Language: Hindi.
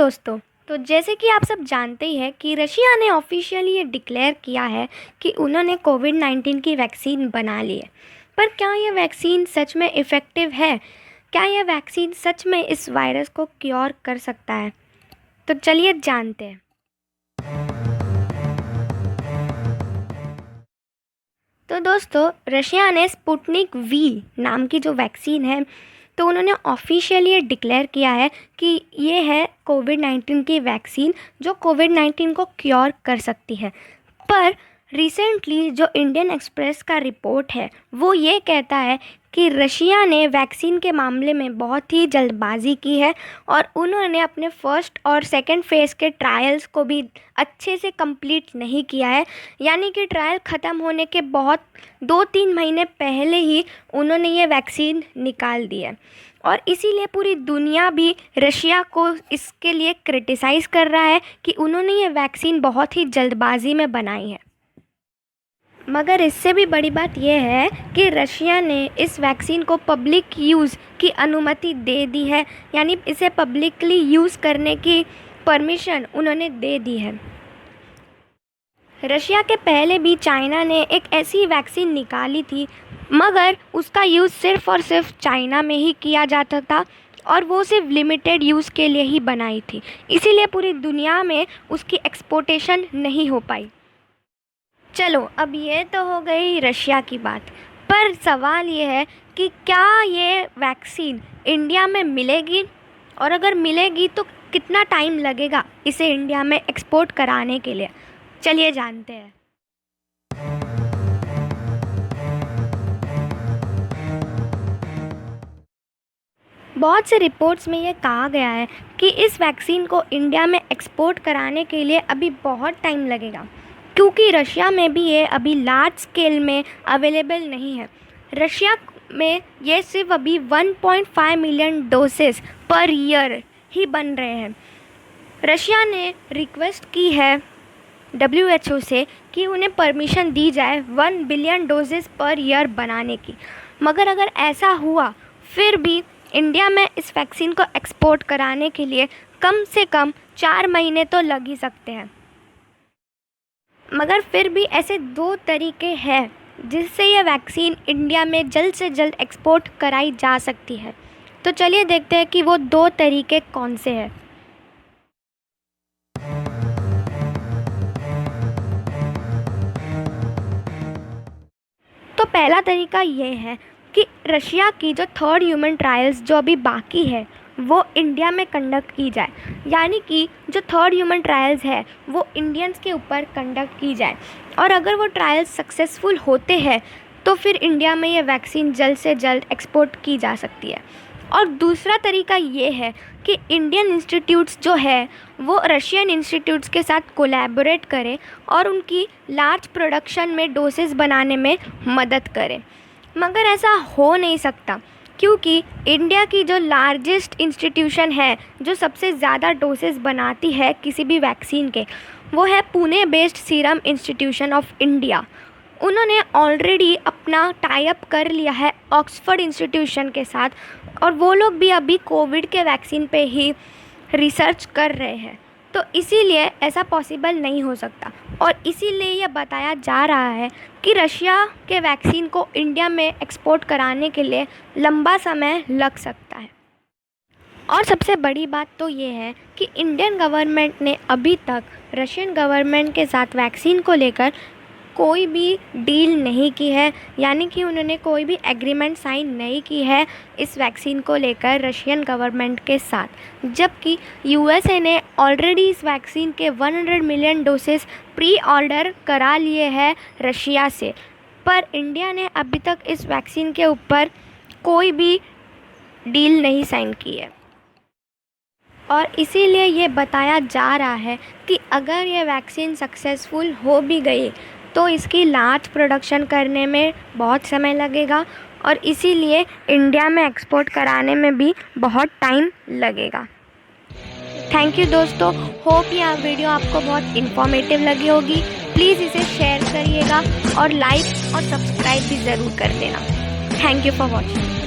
दोस्तों, तो जैसे कि आप सब जानते ही हैं कि रशिया ने ऑफिशियली ये डिक्लेयर किया है कि उन्होंने कोविड-19 की वैक्सीन बना ली है। पर क्या ये वैक्सीन सच में इफ़ेक्टिव है? क्या ये वैक्सीन सच में इस वायरस को क्योर कर सकता है? तो चलिए जानते हैं। तो दोस्तों, रशिया ने स्पुतनिक वी नाम की जो वैक्सीन है, तो उन्होंने ऑफिशियली ये डिक्लेयर किया है कि ये है कोविड-19 की वैक्सीन जो कोविड-19 को क्योर कर सकती है। पर रिसेंटली जो इंडियन एक्सप्रेस का रिपोर्ट है वो ये कहता है कि रशिया ने वैक्सीन के मामले में बहुत ही जल्दबाजी की है और उन्होंने अपने फर्स्ट और सेकंड फेज़ के ट्रायल्स को भी अच्छे से कंप्लीट नहीं किया है। यानी कि ट्रायल ख़त्म होने के बहुत 2-3 महीने पहले ही उन्होंने ये वैक्सीन निकाल दी है और इसीलिए पूरी दुनिया भी रशिया को इसके लिए क्रिटिसाइज़ कर रहा है कि उन्होंने ये वैक्सीन बहुत ही जल्दबाजी में बनाई है। मगर इससे भी बड़ी बात यह है कि रशिया ने इस वैक्सीन को पब्लिक यूज़ की अनुमति दे दी है, यानी इसे पब्लिकली यूज़ करने की परमिशन उन्होंने दे दी है। रशिया के पहले भी चाइना ने एक ऐसी वैक्सीन निकाली थी, मगर उसका यूज़ सिर्फ़ और सिर्फ चाइना में ही किया जाता था और वो सिर्फ लिमिटेड यूज़ के लिए ही बनाई थी, इसीलिए पूरी दुनिया में उसकी एक्सपोर्टेशन नहीं हो पाई। चलो, अब ये तो हो गई रशिया की बात, पर सवाल ये है कि क्या ये वैक्सीन इंडिया में मिलेगी और अगर मिलेगी तो कितना टाइम लगेगा इसे इंडिया में एक्सपोर्ट कराने के लिए। चलिए जानते हैं। बहुत से रिपोर्ट्स में ये कहा गया है कि इस वैक्सीन को इंडिया में एक्सपोर्ट कराने के लिए अभी बहुत टाइम लगेगा, क्योंकि रशिया में भी ये अभी लार्ज स्केल में अवेलेबल नहीं है। रशिया में ये सिर्फ अभी 1.5 मिलियन डोसेस पर ईयर ही बन रहे हैं। रशिया ने रिक्वेस्ट की है WHO से कि उन्हें परमिशन दी जाए 1 बिलियन डोजेस पर ईयर बनाने की, मगर अगर ऐसा हुआ फिर भी इंडिया में इस वैक्सीन को एक्सपोर्ट कराने के लिए कम से कम 4 महीने तो लग ही सकते हैं। मगर फिर भी ऐसे 2 तरीके हैं जिससे ये वैक्सीन इंडिया में जल्द से जल्द एक्सपोर्ट कराई जा सकती है। तो चलिए देखते हैं कि वो 2 तरीके कौन से हैं। तो पहला तरीका ये है कि रशिया की जो 3rd ह्यूमन ट्रायल्स जो अभी बाकी है वो इंडिया में कंडक्ट की जाए, यानी कि जो 3rd ह्यूमन ट्रायल्स है वो इंडियंस के ऊपर कंडक्ट की जाए और अगर वो ट्रायल्स सक्सेसफुल होते हैं तो फिर इंडिया में ये वैक्सीन जल्द से जल्द एक्सपोर्ट की जा सकती है। और दूसरा तरीका ये है कि इंडियन इंस्टीट्यूट्स जो है वो रशियन इंस्टीट्यूट्स के साथ कोलैबोरेट करें और उनकी लार्ज प्रोडक्शन में डोसेस बनाने में मदद करें। मगर ऐसा हो नहीं सकता, क्योंकि इंडिया की जो लार्जेस्ट इंस्टीट्यूशन है जो सबसे ज़्यादा डोसेस बनाती है किसी भी वैक्सीन के, वो है Pune based serum institution of India. उन्होंने ऑलरेडी अपना टाई अप कर लिया है ऑक्सफोर्ड इंस्टीट्यूशन के साथ और वो लोग भी अभी कोविड के वैक्सीन पे ही रिसर्च कर रहे हैं। तो इसीलिए ऐसा पॉसिबल नहीं हो सकता और इसीलिए यह बताया जा रहा है कि रशिया के वैक्सीन को इंडिया में एक्सपोर्ट कराने के लिए लंबा समय लग सकता है। और सबसे बड़ी बात तो ये है कि इंडियन गवर्नमेंट ने अभी तक रशियन गवर्नमेंट के साथ वैक्सीन को लेकर कोई भी डील नहीं की है, यानी कि उन्होंने कोई भी एग्रीमेंट साइन नहीं की है इस वैक्सीन को लेकर रशियन गवर्नमेंट के साथ, जबकि USA ने ऑलरेडी इस वैक्सीन के 100 मिलियन डोसेस प्री ऑर्डर करा लिए हैं रशिया से। पर इंडिया ने अभी तक इस वैक्सीन के ऊपर कोई भी डील नहीं साइन की है और इसीलिए ये बताया जा रहा है कि अगर ये वैक्सीन सक्सेसफुल हो भी गई तो इसकी लार्ज प्रोडक्शन करने में बहुत समय लगेगा और इसीलिए इंडिया में एक्सपोर्ट कराने में भी बहुत टाइम लगेगा। थैंक यू दोस्तों, होप यह वीडियो आपको बहुत इन्फॉर्मेटिव लगी होगी। प्लीज़ इसे शेयर करिएगा और लाइक और सब्सक्राइब भी ज़रूर कर देना। Thank you for watching.